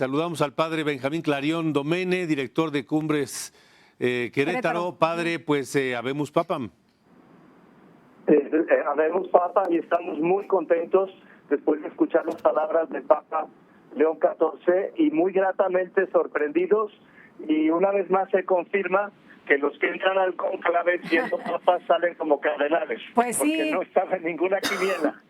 Saludamos al padre Benjamín Clarión Domene, director de Cumbres Querétaro. Padre, pues habemus papam. Habemus Papa, y estamos muy contentos después de escuchar las palabras del Papa León XIV y muy gratamente sorprendidos, y una vez más se confirma que los que entran al cónclave siendo papas salen como cardenales. Pues sí. Porque no estaba en ninguna quiniela.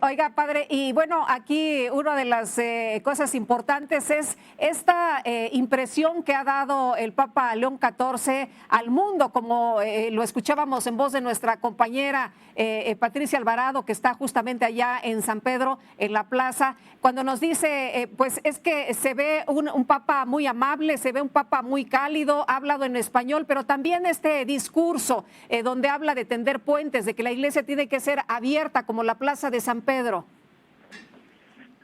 Oiga, padre, y bueno, aquí una de las cosas importantes es esta impresión que ha dado el Papa León XIV al mundo, como lo escuchábamos en voz de nuestra compañera Patricia Alvarado, que está justamente allá en San Pedro, en la plaza, cuando nos dice, pues es que se ve un Papa muy amable, se ve un Papa muy cálido, ha hablado en español, pero también este discurso donde habla de tender puentes, de que la iglesia tiene que ser abierta como la plaza de San Pedro.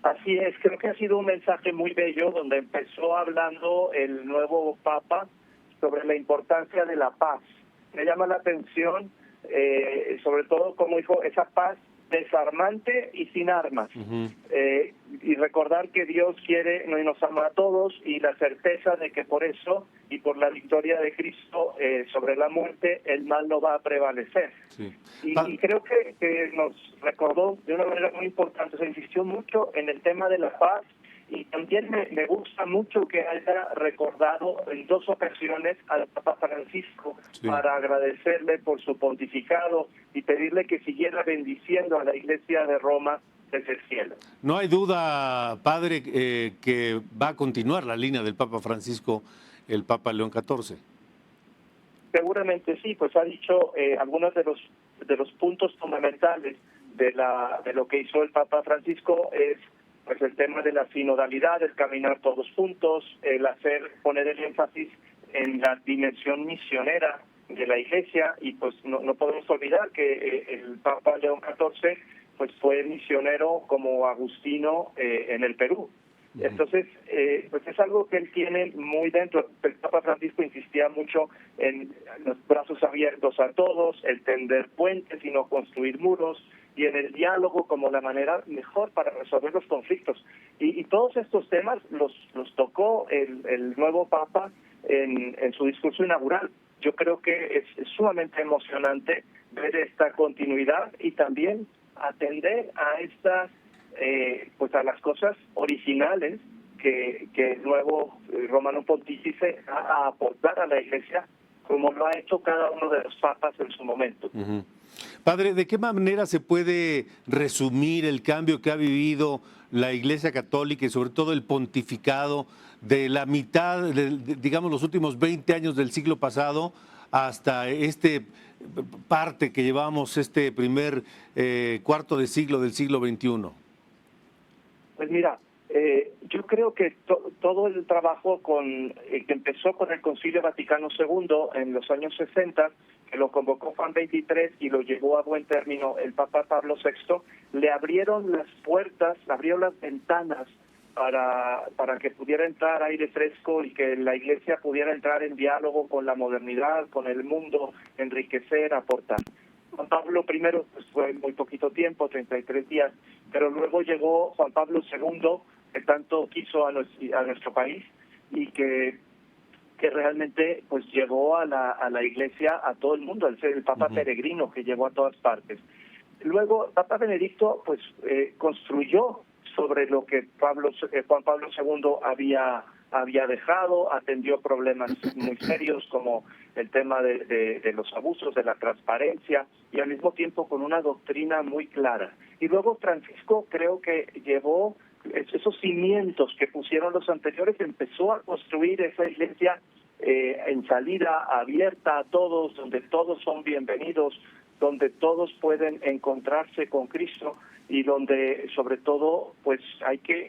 Así es, creo que ha sido un mensaje muy bello donde empezó hablando el nuevo Papa sobre la importancia de la paz. Me llama la atención, sobre todo como dijo, esa paz desarmante y sin armas. Y recordar que Dios quiere y nos ama a todos, y la certeza de que por eso y por la victoria de Cristo sobre la muerte, el mal no va a prevalecer. Sí. Y creo que nos recordó de una manera muy importante, se insistió mucho en el tema de la paz, y también me gusta mucho que haya recordado en 2 ocasiones al Papa Francisco, sí, para agradecerle por su pontificado y pedirle que siguiera bendiciendo a la Iglesia de Roma desde el cielo. No hay duda, padre, que va a continuar la línea del Papa Francisco, el Papa León XIV. Seguramente sí, pues ha dicho algunos de los puntos fundamentales de lo que hizo el Papa Francisco es pues el tema de la sinodalidad, el caminar todos juntos, el poner el énfasis en la dimensión misionera de la Iglesia, y pues no podemos olvidar que el Papa León XIV pues fue misionero como agustino en el Perú. Entonces, pues es algo que él tiene muy dentro. El Papa Francisco insistía mucho en los brazos abiertos a todos, el tender puentes y no construir muros, y en el diálogo como la manera mejor para resolver los conflictos. Y todos estos temas los tocó el nuevo Papa en su discurso inaugural. Yo creo que es sumamente emocionante ver esta continuidad y también atender a estas pues a las cosas originales que el nuevo Romano Pontífice va a aportar a la Iglesia, como lo ha hecho cada uno de los papas en su momento. Padre, ¿de qué manera se puede resumir el cambio que ha vivido la Iglesia Católica y sobre todo el pontificado de la mitad, digamos, los últimos 20 años del siglo pasado hasta parte que llevamos este primer cuarto de siglo del siglo XXI? Pues mira, yo creo que todo el trabajo que empezó con el Concilio Vaticano II en los años 60, que lo convocó Juan XXIII y lo llevó a buen término el Papa Pablo VI, le abrieron las puertas, abrieron las ventanas para que pudiera entrar aire fresco y que la Iglesia pudiera entrar en diálogo con la modernidad, con el mundo, enriquecer, aportar. Juan Pablo I pues fue muy poquito tiempo, 33 días, pero luego llegó Juan Pablo II, que tanto quiso a nuestro país y que realmente pues llevó a la Iglesia a todo el mundo, al ser el Papa peregrino que llegó a todas partes. Luego Papa Benedicto pues construyó sobre lo que Juan Pablo II había dejado, atendió problemas muy serios como el tema de los abusos, de la transparencia, y al mismo tiempo con una doctrina muy clara. Y luego Francisco creo que llevó esos cimientos que pusieron los anteriores, empezó a construir esa Iglesia en salida abierta a todos, donde todos son bienvenidos, donde todos pueden encontrarse con Cristo y donde sobre todo pues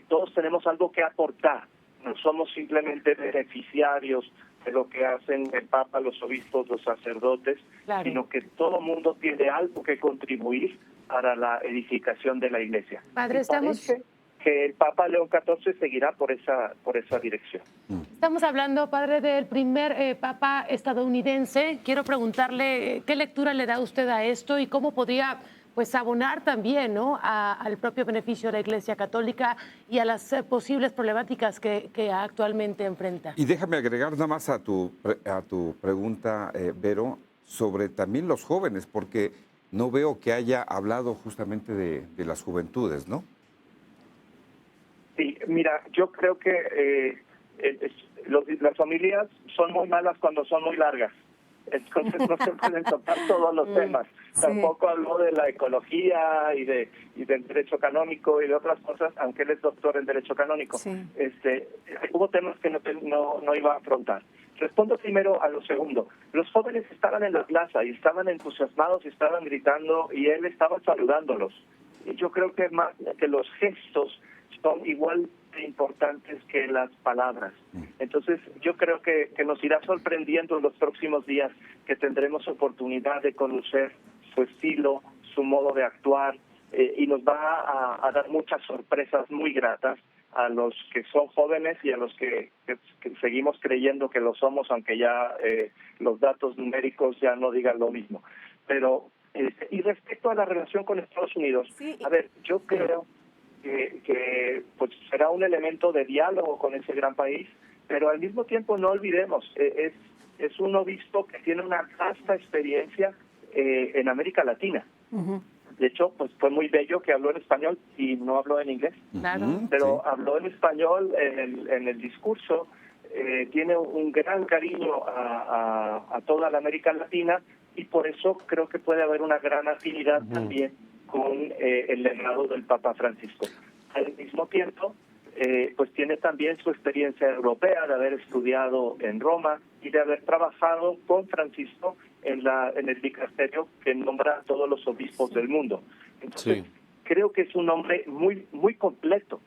todos tenemos algo que aportar. No somos simplemente beneficiarios de lo que hacen el Papa, los obispos, los sacerdotes, claro, sino que todo mundo tiene algo que contribuir para la edificación de la Iglesia. Padre, parece que el Papa León XIV seguirá por esa dirección. Estamos hablando, padre, del primer Papa estadounidense. Quiero preguntarle qué lectura le da usted a esto y cómo podría pues abonar también, ¿no?, al propio beneficio de la Iglesia Católica y a las posibles problemáticas que actualmente enfrenta. Y déjame agregar nada más a tu pregunta, Vero, sobre también los jóvenes, porque no veo que haya hablado justamente de las juventudes, ¿no? Sí, mira, yo creo que las familias son muy malas cuando son muy largas. Entonces no se pueden tocar todos los temas. Sí. Tampoco habló de la ecología y del derecho canónico y de otras cosas, aunque él es doctor en derecho canónico. Sí. Hubo temas que no iba a afrontar. Respondo primero a lo segundo. Los jóvenes estaban en la plaza y estaban entusiasmados y estaban gritando y él estaba saludándolos. Y yo creo que más que los gestos son igual de importantes que las palabras. Entonces, yo creo que nos irá sorprendiendo en los próximos días, que tendremos oportunidad de conocer su estilo, su modo de actuar, y nos va a dar muchas sorpresas muy gratas a los que son jóvenes y a los que seguimos creyendo que lo somos, aunque ya los datos numéricos ya no digan lo mismo. Pero, y respecto a la relación con Estados Unidos, Sí. a ver, yo creo que pues será un elemento de diálogo con ese gran país, pero al mismo tiempo no olvidemos, es un obispo que tiene una vasta experiencia en América Latina. Ujú. De hecho, pues fue muy bello que habló en español y no habló en inglés, Claro. pero Sí. habló en español en el discurso. Tiene un gran cariño a toda la América Latina y por eso creo que puede haber una gran afinidad también con el legado del Papa Francisco. Al mismo tiempo, pues tiene también su experiencia europea de haber estudiado en Roma y de haber trabajado con Francisco en el dicasterio que nombra a todos los obispos del mundo. Entonces, Sí. creo que es un hombre muy muy completo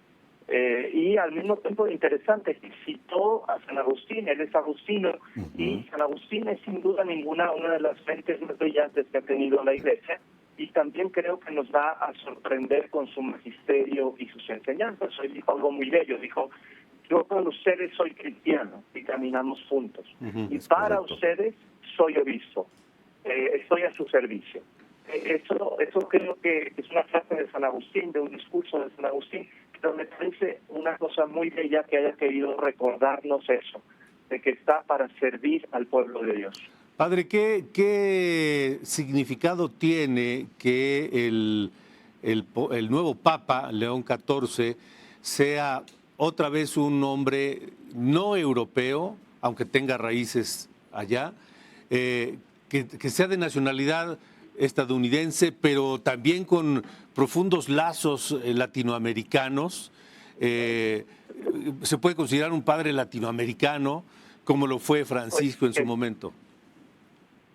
y al mismo tiempo interesante, que citó a San Agustín. Él es agustino y San Agustín es sin duda ninguna una de las mentes más brillantes que ha tenido la Iglesia, y también creo que nos va a sorprender con su magisterio y sus enseñanzas. Él dijo algo muy bello, dijo: yo con ustedes soy cristiano y caminamos juntos, y es para correcto. ustedes soy obispo, estoy a su servicio. Eso creo que es una frase de San Agustín, de un discurso de San Agustín, pero me parece una cosa muy bella que haya querido recordarnos eso, de que está para servir al pueblo de Dios. Padre, ¿qué significado tiene que el nuevo Papa, León XIV, sea otra vez un hombre no europeo, aunque tenga raíces allá, que sea de nacionalidad estadounidense, pero también con profundos lazos latinoamericanos? ¿Se puede considerar un padre latinoamericano, como lo fue Francisco en su momento?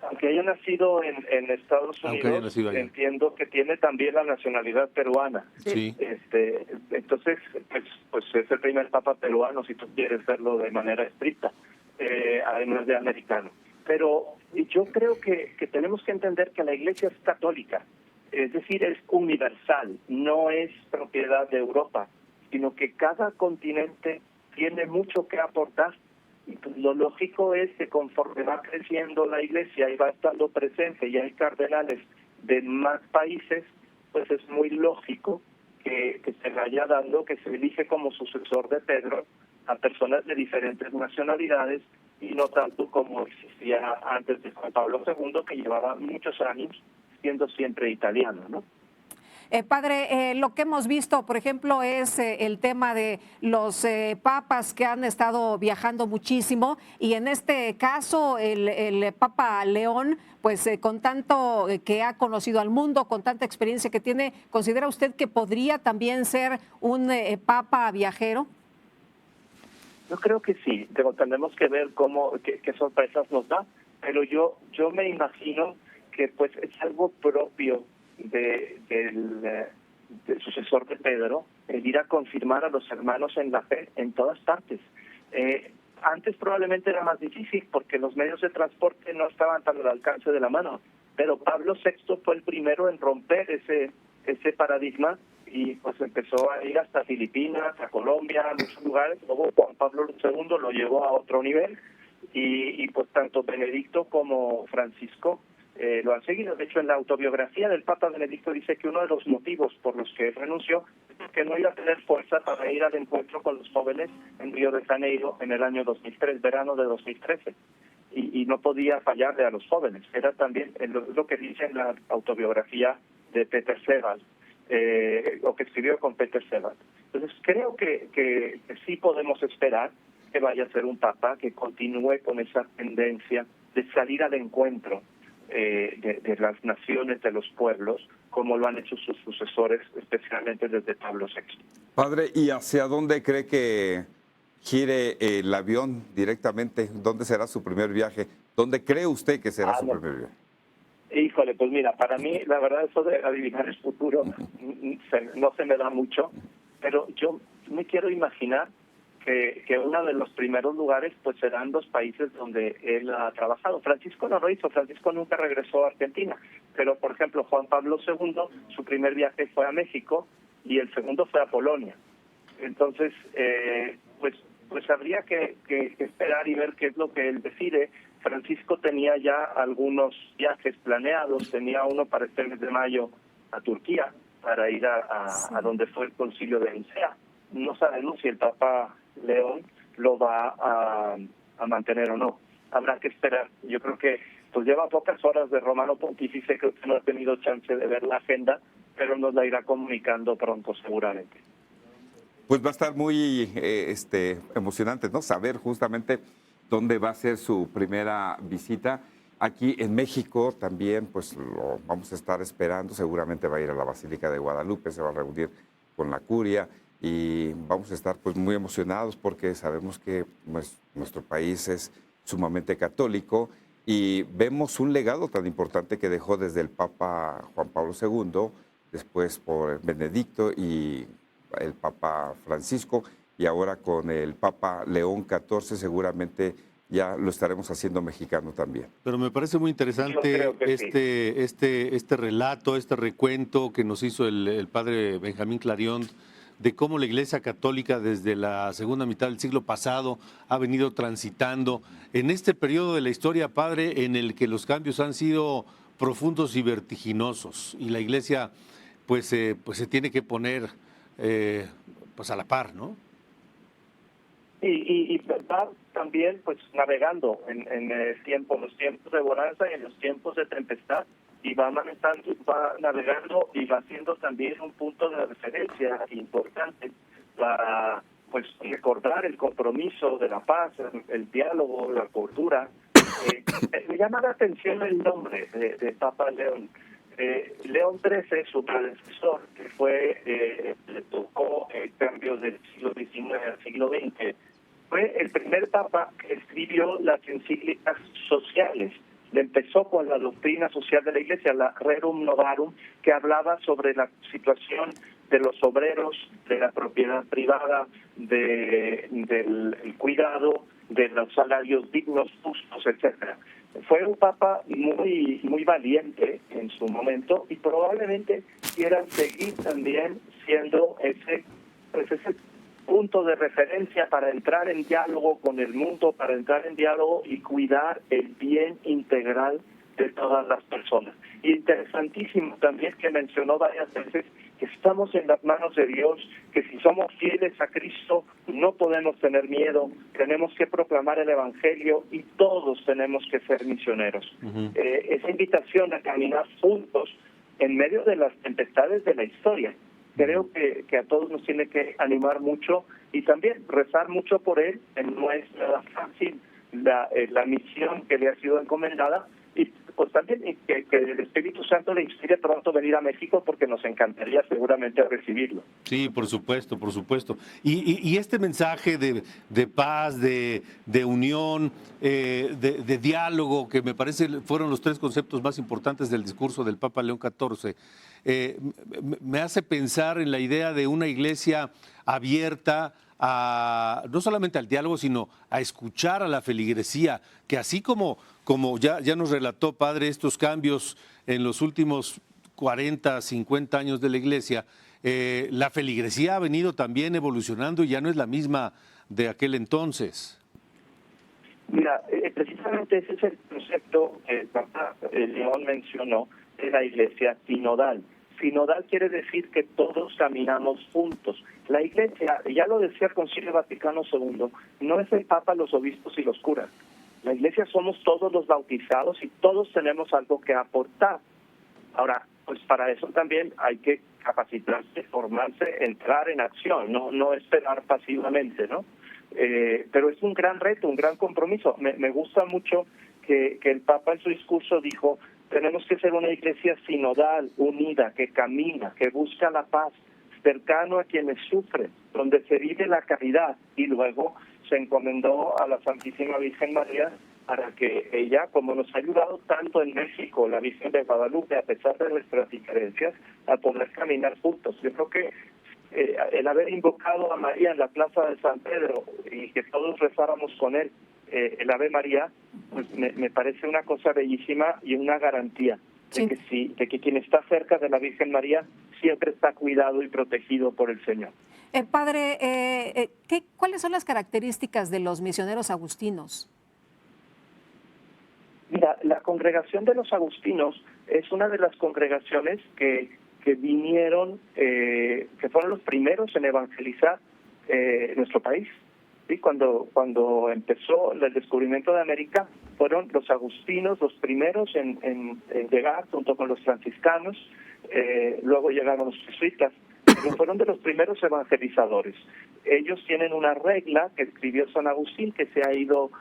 Aunque haya nacido en Estados Aunque haya Unidos, nacido allá. entiendo que tiene también la nacionalidad peruana. Sí. Entonces, pues es el primer papa peruano, si tú quieres verlo de manera estricta, además de americano. Pero yo creo que tenemos que entender que la Iglesia es católica, es decir, es universal, no es propiedad de Europa, sino que cada continente tiene mucho que aportar. Y pues lo lógico es que conforme va creciendo la Iglesia y va estando presente y hay cardenales de más países, pues es muy lógico que se vaya dando, que se elige como sucesor de Pedro a personas de diferentes nacionalidades, y no tanto como existía antes de Juan Pablo II, que llevaba muchos años siendo siempre italiano, ¿no? Padre, lo que hemos visto, por ejemplo, es el tema de los papas que han estado viajando muchísimo, y en este caso el Papa León, pues con tanto que ha conocido al mundo, con tanta experiencia que tiene, ¿considera usted que podría también ser un papa viajero? Yo creo que sí, tenemos que ver qué sorpresas nos da, pero yo me imagino que pues es algo propio del sucesor de Pedro, el ir a confirmar a los hermanos en la fe en todas partes. Antes probablemente era más difícil porque los medios de transporte no estaban tan al alcance de la mano, pero Pablo VI fue el primero en romper ese paradigma, y pues empezó a ir hasta Filipinas, a Colombia, a muchos lugares. Luego Juan Pablo II lo llevó a otro nivel, y pues tanto Benedicto como Francisco lo han seguido. De hecho, en la autobiografía del Papa Benedicto dice que uno de los motivos por los que renunció es que no iba a tener fuerza para ir al encuentro con los jóvenes en Río de Janeiro en el año 2003, verano de 2013. Y no podía fallarle a los jóvenes. Era también lo que dice en la autobiografía de Peter Sebald, o que escribió con Peter Sebald. Entonces, creo que sí podemos esperar que vaya a ser un papa que continúe con esa tendencia de salir al encuentro de las naciones, de los pueblos, como lo han hecho sus sucesores, especialmente desde Pablo VI. Padre, ¿y hacia dónde cree que gire el avión directamente? ¿Dónde será su primer viaje? ¿Dónde cree usted que será su primer viaje? Híjole, pues mira, para mí, la verdad, eso de adivinar el futuro no se me da mucho, pero yo me quiero imaginar que uno de los primeros lugares pues serán los países donde él ha trabajado. Francisco no lo hizo, Francisco nunca regresó a Argentina, pero por ejemplo Juan Pablo II, su primer viaje fue a México y el segundo fue a Polonia. Entonces, pues habría que esperar y ver qué es lo que él decide. Francisco tenía ya algunos viajes planeados, tenía uno para este mes de mayo a Turquía, para ir a donde fue el concilio de Nicea. No sabemos si el Papa León lo va a mantener o no. Habrá que esperar. Yo creo que pues lleva pocas horas de Romano Pontífice, creo que no ha tenido chance de ver la agenda, pero nos la irá comunicando pronto seguramente. Pues va a estar muy emocionante, ¿no? Saber justamente dónde va a ser su primera visita. Aquí en México también, pues lo vamos a estar esperando. Seguramente va a ir a la Basílica de Guadalupe, se va a reunir con la curia y vamos a estar pues muy emocionados porque sabemos que nuestro país es sumamente católico y vemos un legado tan importante que dejó desde el Papa Juan Pablo II, después por Benedicto y el Papa Francisco, y ahora con el Papa León XIV seguramente ya lo estaremos haciendo mexicano también. Pero me parece muy interesante este relato, este recuento que nos hizo el padre Benjamín Clarion de cómo la Iglesia Católica desde la segunda mitad del siglo pasado ha venido transitando en este periodo de la historia, padre, en el que los cambios han sido profundos y vertiginosos y la Iglesia pues se tiene que poner pues a la par, ¿no? Y va también pues navegando en el tiempo, los tiempos de bonanza y en los tiempos de tempestad, y va navegando y va siendo también un punto de referencia importante para pues recordar el compromiso de la paz, el diálogo, la cultura. Me llama la atención el nombre de Papa León. León XIII, su predecesor, que le tocó el cambio del siglo XIX al siglo XX, fue el primer papa que escribió las encíclicas sociales. Le empezó con la doctrina social de la Iglesia, la Rerum Novarum, que hablaba sobre la situación de los obreros, de la propiedad privada, del cuidado, de los salarios dignos, justos, etcétera. Fue un papa muy valiente en su momento y probablemente quieran seguir también siendo ese punto de referencia para entrar en diálogo con el mundo, para entrar en diálogo y cuidar el bien integral de todas las personas. Y interesantísimo también que mencionó varias veces que estamos en las manos de Dios, que si somos fieles a Cristo no podemos tener miedo, tenemos que proclamar el Evangelio y todos tenemos que ser misioneros. Esa invitación a caminar juntos en medio de las tempestades de la historia, creo que a todos nos tiene que animar mucho y también rezar mucho por él. No es nada fácil la misión que le ha sido encomendada, y pues también que el Espíritu Santo le inspire pronto venir a México, porque nos encantaría seguramente recibirlo. Sí, por supuesto, por supuesto. Y este mensaje de paz, de unión, de diálogo, que me parece fueron los tres conceptos más importantes del discurso del Papa León XIV, me hace pensar en la idea de una iglesia abierta no solamente al diálogo, sino a escuchar a la feligresía, que así como ya nos relató, padre, estos cambios en los últimos 40, 50 años de la iglesia, la feligresía ha venido también evolucionando y ya no es la misma de aquel entonces. Mira, precisamente ese es el concepto que el Papa León mencionó de la Iglesia sinodal. Sinodal quiere decir que todos caminamos juntos. La Iglesia, ya lo decía el Concilio Vaticano II, no es el Papa, los obispos y los curas. La Iglesia somos todos los bautizados y todos tenemos algo que aportar. Ahora, pues para eso también hay que capacitarse, formarse, entrar en acción, no esperar pasivamente, ¿no? Pero es un gran reto, un gran compromiso. Me gusta mucho que el Papa en su discurso dijo: tenemos que ser una iglesia sinodal, unida, que camina, que busca la paz, cercano a quienes sufren, donde se vive la caridad. Y luego se encomendó a la Santísima Virgen María para que ella, como nos ha ayudado tanto en México, la Virgen de Guadalupe, a pesar de nuestras diferencias, a poder caminar juntos. Yo creo que el haber invocado a María en la plaza de San Pedro y que todos rezáramos con él el Ave María, pues me parece una cosa bellísima y una garantía de que quien está cerca de la Virgen María siempre está cuidado y protegido por el Señor. Padre, ¿cuáles son las características de los misioneros agustinos? Mira, la congregación de los agustinos es una de las congregaciones que vinieron, que fueron los primeros en evangelizar nuestro país. ¿Sí? Cuando empezó el descubrimiento de América, fueron los agustinos los primeros en llegar, junto con los franciscanos. Luego llegaron los jesuitas, pero fueron de los primeros evangelizadores. Ellos tienen una regla que escribió San Agustín, que se ha ido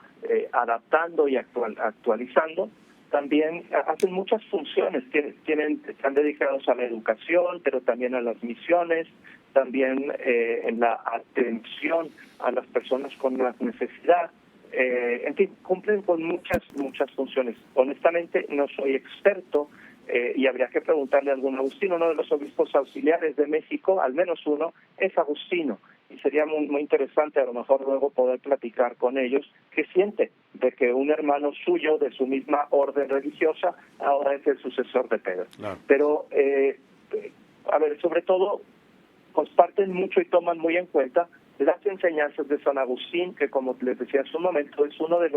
adaptando y actualizando. También hacen muchas funciones, están dedicados a la educación, pero también a las misiones, también en la atención a las personas con más necesidad. En fin, cumplen con muchas funciones. Honestamente, no soy experto y habría que preguntarle a algún agustino. Uno de los obispos auxiliares de México, al menos uno, es agustino. Y sería muy interesante a lo mejor luego poder platicar con ellos qué siente de que un hermano suyo de su misma orden religiosa ahora es el sucesor de Pedro. Claro. Pero, a ver, sobre todo, comparten mucho y toman muy en cuenta las enseñanzas de San Agustín, que como les decía hace un momento, es uno de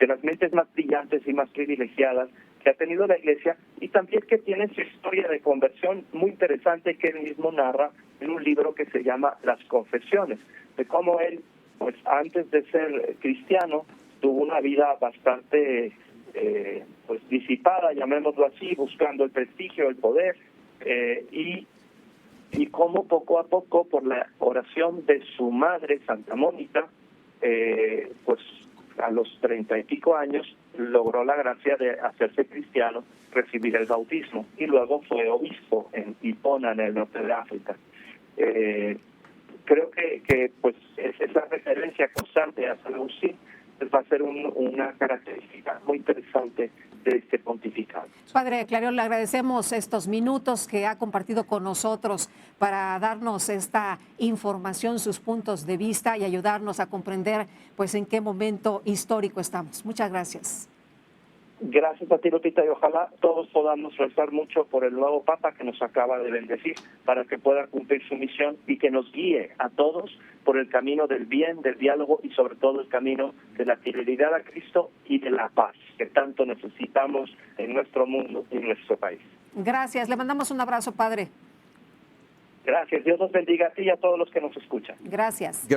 las mentes más brillantes y más privilegiadas que ha tenido la Iglesia, y también que tiene su historia de conversión muy interesante que él mismo narra en un libro que se llama Las Confesiones, de cómo él, pues antes de ser cristiano, tuvo una vida bastante pues disipada, llamémoslo así, buscando el prestigio, el poder, y cómo poco a poco, por la oración de su madre, Santa Mónica, pues a los 30 y pico años, logró la gracia de hacerse cristiano, recibir el bautismo, y luego fue obispo en Hipona, en el norte de África. Creo que pues esa referencia constante a San Agustín va a ser una característica muy interesante de este pontificado. Padre Clarion, le agradecemos estos minutos que ha compartido con nosotros para darnos esta información, sus puntos de vista y ayudarnos a comprender pues en qué momento histórico estamos. Muchas gracias. Gracias a ti, Lupita, y ojalá todos podamos rezar mucho por el nuevo Papa que nos acaba de bendecir para que pueda cumplir su misión y que nos guíe a todos por el camino del bien, del diálogo y sobre todo el camino de la fidelidad a Cristo y de la paz que tanto necesitamos en nuestro mundo y en nuestro país. Gracias, le mandamos un abrazo, Padre. Gracias, Dios nos bendiga a ti y a todos los que nos escuchan. Gracias.